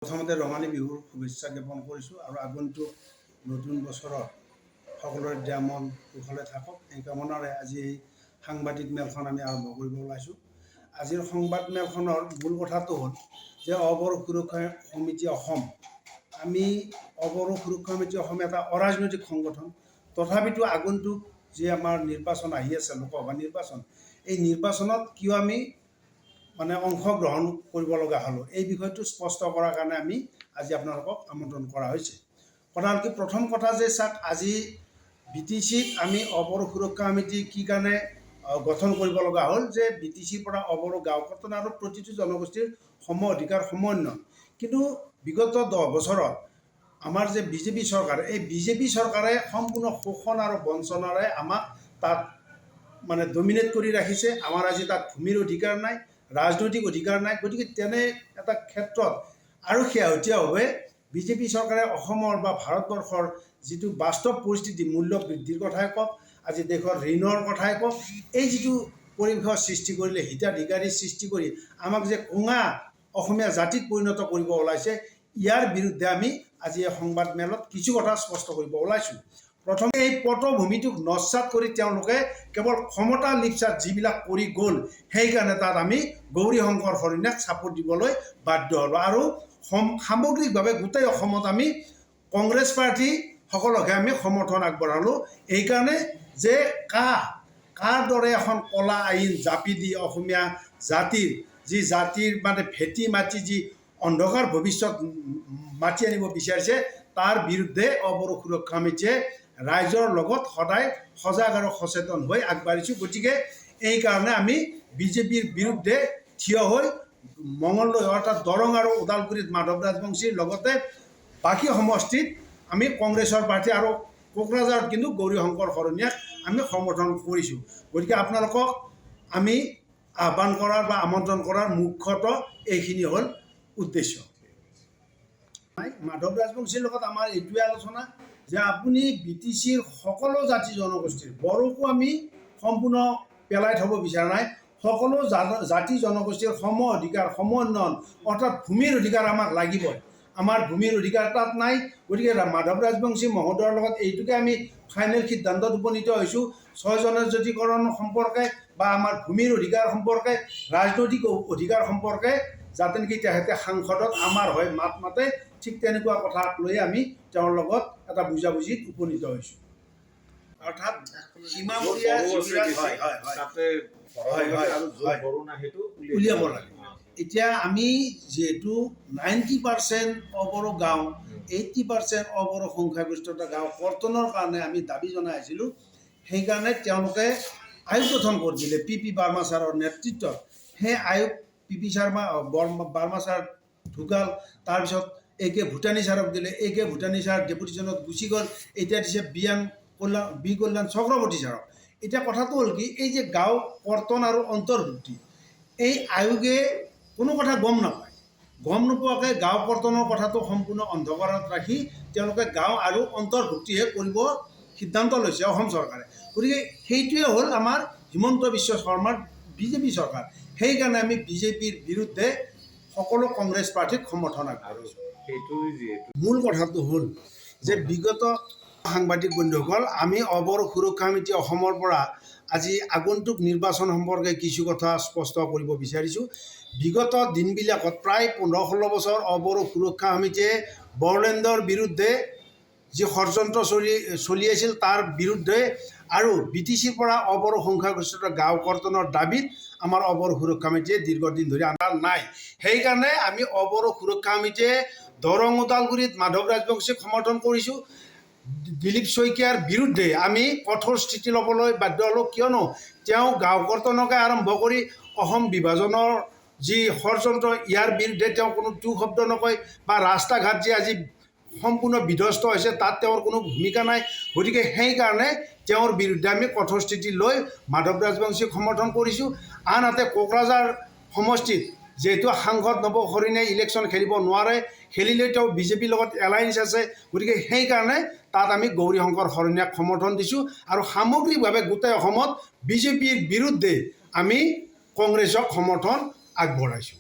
প্ৰথমতে ৰঙালী বিহুৰ শুভেচ্ছা জ্ঞাপন কৰিছোঁ আৰু আগন্তুক নতুন বছৰত সকলোৰে দিয়া মন কুশলে থাকক এই কামনাৰে আজি এই সাংবাদিক মেলখন আমি আৰম্ভ কৰিব ওলাইছোঁ। আজিৰ সংবাদ মেলখনৰ মূল কথাটো হ'ল যে অৱৰোহ সুৰক্ষা সমিতি অসম, আমি অৱৰোহ সুৰক্ষা সমিতি অসম এটা অৰাজনৈতিক সংগঠন। তথাপিতো আগন্তুক যি আমাৰ নিৰ্বাচন আহি আছে, লোকসভা নিৰ্বাচন, এই নিৰ্বাচনত কিয় আমি অংশগ্ৰহণ কৰিব লগা হলো, এই বিষয়টো স্পষ্ট কৰাৰ কাৰণে আমি আজি আপোনালোকক আমন্ত্ৰণ কৰা হৈছে। কথা হ'ল কি, প্ৰথম কথা যে চাওক, আজি BTCক আমি অৱৰোহ সুৰক্ষা সমিতি কি কাৰণে গঠন কৰিব লগা হ'ল যে BTCৰ পৰা অৱৰোহ গাঁও কৰ্তন আৰু প্ৰতিটো জনগোষ্ঠীৰ সম অধিকাৰ সমন্বয়। কিন্তু বিগত 10 বছৰত আমাৰ যে বিজেপি চৰকাৰ, এই বিজেপি চৰকাৰে সম্পূৰ্ণ শোষণ আৰু বঞ্চনাৰে আমাক তাত ডমিনেট কৰি ৰাখিছে। আমাৰ আজি তাত ভূমিৰ অধিকাৰ নাই, ৰাজনৈতিক অধিকাৰ নাই। গতিকে তেনে এটা ক্ষেত্ৰত আৰু শেহতীয়াভাৱে বিজেপি চৰকাৰে অসমৰ বা ভাৰতবৰ্ষৰ যিটো বাস্তৱ পৰিস্থিতি, মূল্য বৃদ্ধিৰ কথাই কওক, আজি দেশৰ ঋণৰ কথাই কওক, এই যিটো পৰিৱেশৰ সৃষ্টি কৰিলে, হিতাধিকাৰীৰ সৃষ্টি কৰি আমাক যে কোঙা অসমীয়া জাতিত পৰিণত কৰিব ওলাইছে, ইয়াৰ বিৰুদ্ধে আমি আজি এই সংবাদ মেলত কিছু কথা স্পষ্ট কৰিব ওলাইছোঁ। প্ৰথমে এই পটভূমিটোক নস্যাৎ কৰি তেওঁলোকে কেৱল ক্ষমতা লিপচাত যিবিলাক কৰি গ'ল, সেইকাৰণে তাত আমি গৌৰীশংকৰ হৰিণাক ছাপোৰ্ট দিবলৈ বাধ্য হ'লোঁ। আৰু সামগ্ৰিকভাৱে গোটেই অসমত আমি কংগ্ৰেছ পাৰ্টী সকলকহে আমি সমৰ্থন আগবঢ়ালোঁ। এইকাৰণে যে কাৰ দৰে এখন কলা আইন জাপি দি অসমীয়া জাতিৰ ভেটি মাটি যি অন্ধকাৰ ভৱিষ্যত মাতি আনিব বিচাৰিছে, তাৰ বিৰুদ্ধে অৱৰোহ সুৰক্ষা সমিতিয়ে ৰাইজৰ লগত সদায় সজাগ আৰু সচেতন হৈ আগবাঢ়িছোঁ। গতিকে এইকাৰণে আমি বিজেপিৰ বিৰুদ্ধে থিয় হৈ মঙলদৈ অৰ্থাৎ দৰং আৰু ওদালগুৰিত মাধৱ ৰাজবংশীৰ লগতে বাকী সমষ্টিত আমি কংগ্ৰেছৰ প্ৰাৰ্থী আৰু কোকৰাঝাৰত কিন্তু গৌৰীশংকৰ হৰণীয়াক আমি সমৰ্থন কৰিছোঁ। গতিকে আপোনালোকক আমি আহ্বান কৰাৰ বা আমন্ত্ৰণ কৰাৰ মুখ্যতঃ এইখিনি হ'ল উদ্দেশ্য। মাধৱ ৰাজবংশীৰ লগত আমাৰ এইটোৱে আলোচনা যে আপুনি BTCৰ সকলো জাতি জনগোষ্ঠীৰ, বড়োকো আমি সম্পূৰ্ণ পেলাই থ'ব বিচৰা নাই, সকলো জাতি জনগোষ্ঠীৰ সম অধিকাৰ সমন্বয়ন অৰ্থাৎ ভূমিৰ অধিকাৰ আমাক লাগিবই। আমাৰ ভূমিৰ অধিকাৰ তাত নাই। গতিকে মাধৱ ৰাজবংশী মহোদয়ৰ লগত এইটোকে আমি ফাইনেল সিদ্ধান্তত উপনীত হৈছোঁ, 6 জনজাতিকৰণ সম্পৰ্কে বা আমাৰ ভূমিৰ অধিকাৰ সম্পৰ্কে, ৰাজনৈতিক অধিকাৰ সম্পৰ্কে যাতে নেকি তেখেতে সাংসদত আমাৰ হৈ মাত মাতে, ঠিক তেনেকুৱা কথাক লৈ আমি তেওঁৰ লগত এটা বুজাবুজিত উপনীত হৈছোঁ। অৰ্থাৎ সীমামূৰীয়া উলিয়াব লাগে। এতিয়া আমি যিহেতু 90% অৱৰোহ গাঁও, 80% অৱৰোহ সংখ্যাগৰিষ্ঠতা গাঁও কৰ্তনৰ কাৰণে আমি দাবী জনাই আছিলোঁ। সেইকাৰণে তেওঁলোকে আয়োগ গঠন কৰি দিলে PP বাৰ্মা ছাৰৰ নেতৃত্বত। সেই আয়োগ PP বাৰ্মা ছাৰ ঢুকাল, তাৰপিছত AK ভূটানী ছাৰক দিলে, AK ভূটানী ছাৰ ডেপুটেশ্যনত গুচি গ'ল, এতিয়া দিছে বি কল্যাণ চক্ৰৱৰ্তী ছাৰক। এতিয়া কথাটো হ'ল কি, এই যে গাঁও কৰ্তন আৰু অন্তৰ্ভুক্তি, এই আয়োগে কোনো কথা গম নাপায়। গম নোপোৱাকৈ গাঁও কৰ্তনৰ কথাটো সম্পূৰ্ণ অন্ধকাৰত ৰাখি তেওঁলোকে গাঁও আৰু অন্তৰ্ভুক্তিহে কৰিব সিদ্ধান্ত লৈছে অসম চৰকাৰে। গতিকে সেইটোৱে হ'ল আমাৰ হিমন্ত বিশ্ব শৰ্মাৰ বিজেপি চৰকাৰ। সেইকাৰণে আমি বিজেপিৰ বিৰুদ্ধে সকলো কংগ্ৰেছ প্ৰাৰ্থীক সমৰ্থন আগবঢ়াইছোঁ। মূল কথাটো হ'ল যে বিগত সাংবাদিক বন্ধুসকল, আমি অৱৰোহ সুৰক্ষা সমিতি অসমৰ পৰা আজি আগন্তুক নিৰ্বাচন সম্পৰ্কে কিছু কথা স্পষ্ট কৰিব বিচাৰিছোঁ। বিগত দিনবিলাকত প্ৰায় 15-16 বছৰ অৱৰোহ সুৰক্ষা সমিতিয়ে বড়োলেণ্ডৰ বিৰুদ্ধে যি ষড়যন্ত্ৰ চলি আছিল তাৰ বিৰুদ্ধে আৰু BTCৰ পৰা অৱৰোহ সংখ্যাগৰিষ্ঠতা গাঁও কৰ্তনৰ দাবীত আমাৰ অৱৰোহ সুৰক্ষা সমিতিয়ে দীৰ্ঘদিন ধৰি আন্ধাৰ নাই। সেইকাৰণে আমি অৱৰোহ সুৰক্ষা সমিতিয়ে দৰং ওদালগুৰিত মাধৱ ৰাজবংশীক সমৰ্থন কৰিছোঁ। দিলীপ শইকীয়াৰ বিৰুদ্ধে আমি কঠোৰ স্থিতি ল'বলৈ বাধ্য হ'লোঁ, কিয়নো তেওঁ গাঁও কৰ্তনকে আৰম্ভ কৰি অসম বিভাজনৰ যি ষড়যন্ত্ৰ, ইয়াৰ বিৰুদ্ধে তেওঁ কোনো টু শব্দ নকয়, বা ৰাস্তা ঘাট যি আজি সম্পূৰ্ণ বিধ্বস্ত হৈছে তাত তেওঁৰ কোনো ভূমিকা নাই। গতিকে সেইকাৰণে তেওঁৰ বিৰুদ্ধে আমি কঠোৰ স্থিতি লৈ মাধৱ ৰাজবংশীক সমৰ্থন কৰিছোঁ। আনহাতে কোকৰাঝাৰ সমষ্টিত যিহেতু সাংসদ নৱ হৰিণে ইলেকশ্যন খেলিব নোৱাৰে, খেলিলেও তেওঁ বিজেপিৰ লগত এলায়েন্স আছে। গতিকে সেইকাৰণে তাত আমি গৌৰীশংকৰ হৰিণাক সমৰ্থন দিছোঁ আৰু সামগ্ৰিকভাৱে গোটেই অসমত বিজেপিৰ বিৰুদ্ধে আমি কংগ্ৰেছক সমৰ্থন আগবঢ়াইছোঁ।